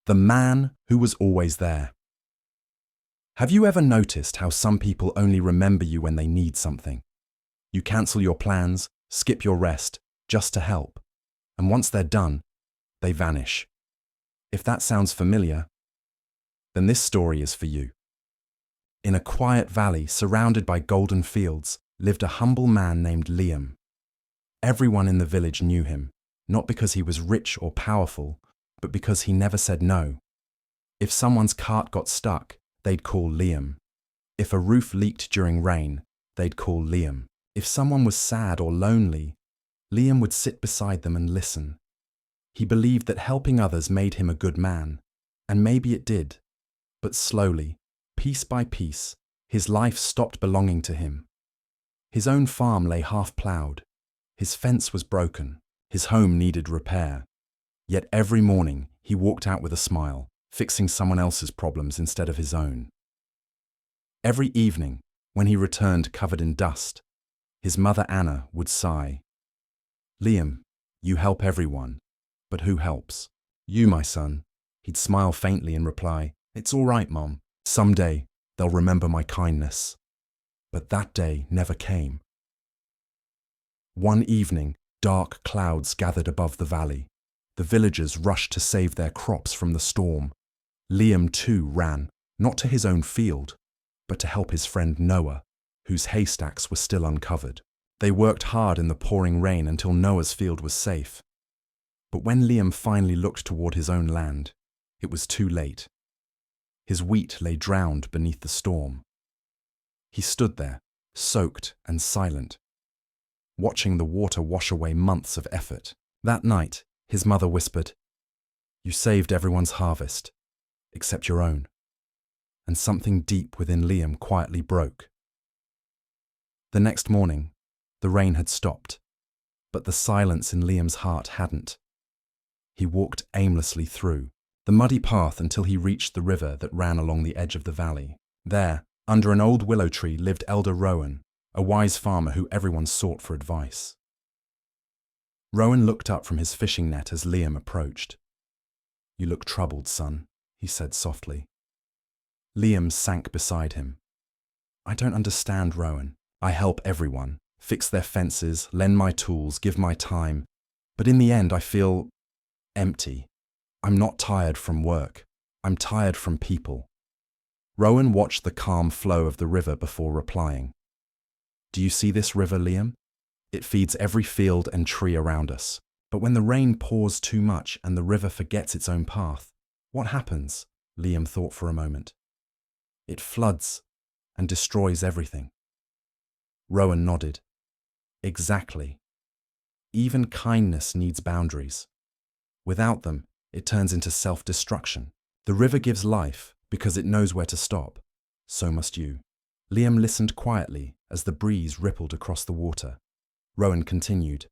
The man who was always there. Have you ever noticed how some people only remember you when they need something? You cancel your plans, skip your rest, just to help. And once they're done, they vanish. If that sounds familiar, then this story is for you. In a quiet valley surrounded by golden fields lived a humble man named Liam. Everyone in the village knew him, not because he was rich or powerful, but because he never said no. If someone's cart got stuck, they'd call Liam. If a roof leaked during rain, they'd call Liam. If someone was sad or lonely, Liam would sit beside them and listen. He believed that helping others made him a good man, and maybe it did. But slowly, piece by piece, his life stopped belonging to him. His own farm lay half-ploughed. His fence was broken. His home needed repair. Yet every morning he walked out with a smile, fixing someone else's problems instead of his own. Every evening, when he returned covered in dust, his mother Anna would sigh. "Liam, you help everyone, but who helps? You, my son." He'd smile faintly and reply, "It's all right, Mom. Someday they'll remember my kindness." But that day never came. One evening, dark clouds gathered above the valley. The villagers rushed to save their crops from the storm. Liam too ran, not to his own field, but to help his friend Noah, whose haystacks were still uncovered. They worked hard in the pouring rain until Noah's field was safe. But when Liam finally looked toward his own land, it was too late. His wheat lay drowned beneath the storm. He stood there, soaked and silent, watching the water wash away months of effort. That night, his mother whispered, "You saved everyone's harvest, except your own." And something deep within Liam quietly broke. The next morning, the rain had stopped, but the silence in Liam's heart hadn't. He walked aimlessly through the muddy path until he reached the river that ran along the edge of the valley. There, under an old willow tree, lived Elder Rowan, a wise farmer who everyone sought for advice. Rowan looked up from his fishing net as Liam approached. "You look troubled, son," he said softly. Liam sank beside him. "I don't understand, Rowan. I help everyone, fix their fences, lend my tools, give my time. But in the end, I feel empty. I'm not tired from work. I'm tired from people." Rowan watched the calm flow of the river before replying. "Do you see this river, Liam? It feeds every field and tree around us. But when the rain pours too much and the river forgets its own path, what happens?" Liam thought for a moment. "It floods and destroys everything." Rowan nodded. "Exactly. Even kindness needs boundaries. Without them, it turns into self-destruction. The river gives life because it knows where to stop. So must you." Liam listened quietly as the breeze rippled across the water. Rowan continued,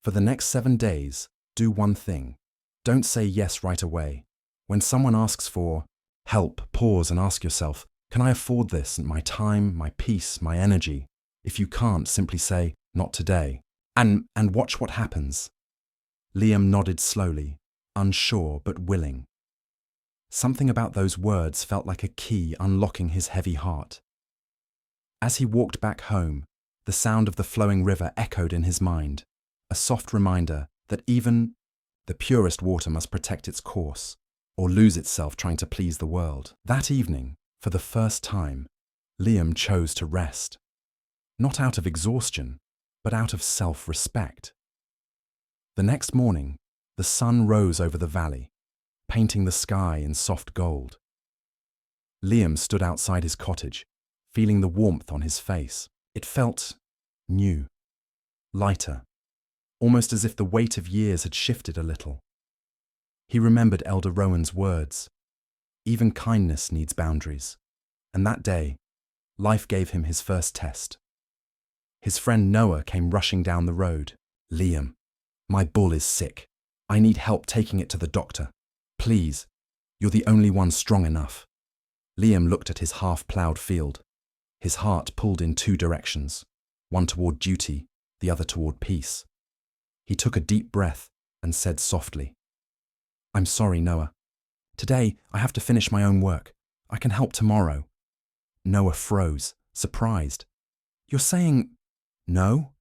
"For the next 7 days, do one thing. Don't say yes right away. When someone asks for help, pause and ask yourself, can I afford this? My time, my peace, my energy? If you can't, simply say, not today. And watch what happens." Liam nodded slowly, unsure but willing. Something about those words felt like a key unlocking his heavy heart. As he walked back home, the sound of the flowing river echoed in his mind, a soft reminder that even the purest water must protect its course, or lose itself trying to please the world. That evening, for the first time, Liam chose to rest. Not out of exhaustion, but out of self-respect. The next morning, the sun rose over the valley, painting the sky in soft gold. Liam stood outside his cottage, feeling the warmth on his face. It felt new, lighter, almost as if the weight of years had shifted a little. He remembered Elder Rowan's words, "Even kindness needs boundaries." And that day, life gave him his first test. His friend Noah came rushing down the road. "Liam, my bull is sick. I need help taking it to the doctor. Please, you're the only one strong enough." Liam looked at his half-ploughed field. His heart pulled in 2 directions, one toward duty, the other toward peace. He took a deep breath and said softly, "I'm sorry, Noah. Today, I have to finish my own work. I can help tomorrow. Noah froze, surprised. You're saying no?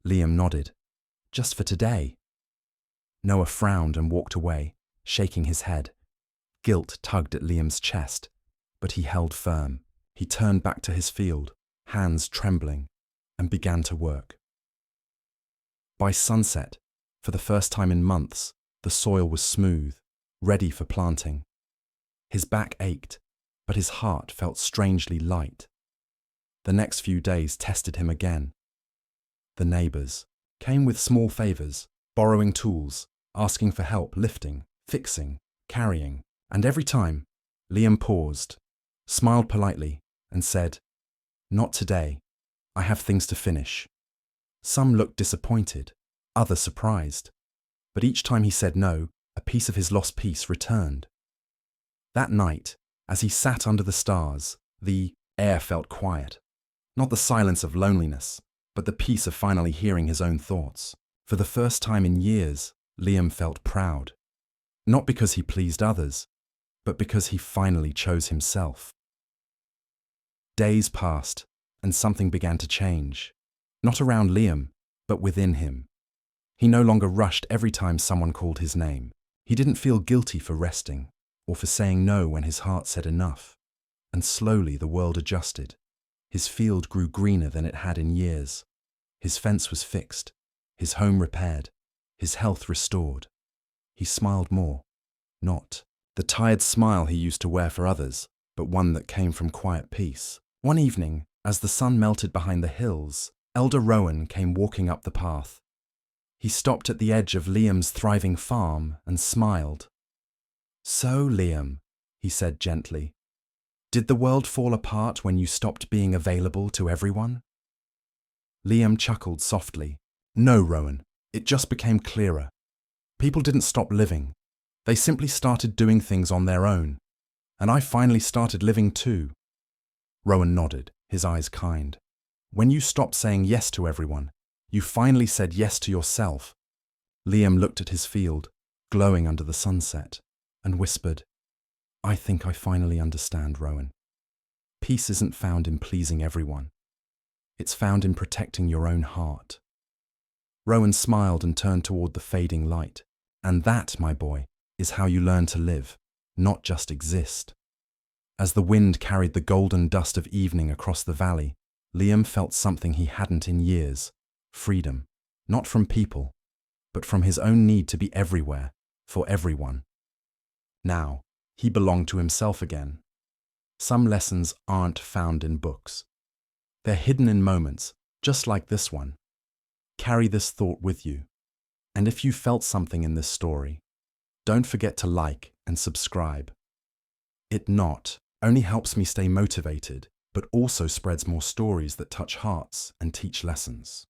Liam nodded. Just for today. Noah frowned and walked away, shaking his head. Guilt tugged at Liam's chest, but he held firm. He turned back to his field, hands trembling, and began to work. By sunset, for the first time in months, the soil was smooth, ready for planting. His back ached, but his heart felt strangely light. The next few days tested him again. The neighbours came with small favours, borrowing tools, asking for help lifting, fixing, carrying, and every time, Liam paused, smiled politely, and said, "Not today. I have things to finish." Some looked disappointed, others surprised, but each time he said no, a piece of his lost peace returned. That night, as he sat under the stars, the air felt quiet. Not the silence of loneliness, but the peace of finally hearing his own thoughts. For the first time in years, Liam felt proud. Not because he pleased others, but because he finally chose himself. Days passed, and something began to change. Not around Liam, but within him. He no longer rushed every time someone called his name. He didn't feel guilty for resting, or for saying no when his heart said enough. And slowly the world adjusted. His field grew greener than it had in years. His fence was fixed, his home repaired, his health restored. He smiled more. Not the tired smile he used to wear for others, but one that came from quiet peace. One evening, as the sun melted behind the hills, Elder Rowan came walking up the path. He stopped at the edge of Liam's thriving farm and smiled. "So, Liam," he said gently, "did the world fall apart when you stopped being available to everyone?" Liam chuckled softly. "No, Rowan, it just became clearer. People didn't stop living. They simply started doing things on their own. And I finally started living too." Rowan nodded, his eyes kind. "When you stopped saying yes to everyone, you finally said yes to yourself." Liam looked at his field, glowing under the sunset, and whispered, "I think I finally understand, Rowan. Peace isn't found in pleasing everyone. It's found in protecting your own heart." Rowan smiled and turned toward the fading light. "And that, my boy, is how you learn to live, not just exist." As the wind carried the golden dust of evening across the valley, Liam felt something he hadn't in years: freedom, not from people, but from his own need to be everywhere, for everyone. Now, he belonged to himself again. Some lessons aren't found in books. They're hidden in moments, just like this one. Carry this thought with you. And if you felt something in this story, don't forget to like and subscribe. It not only helps me stay motivated, but also spreads more stories that touch hearts and teach lessons.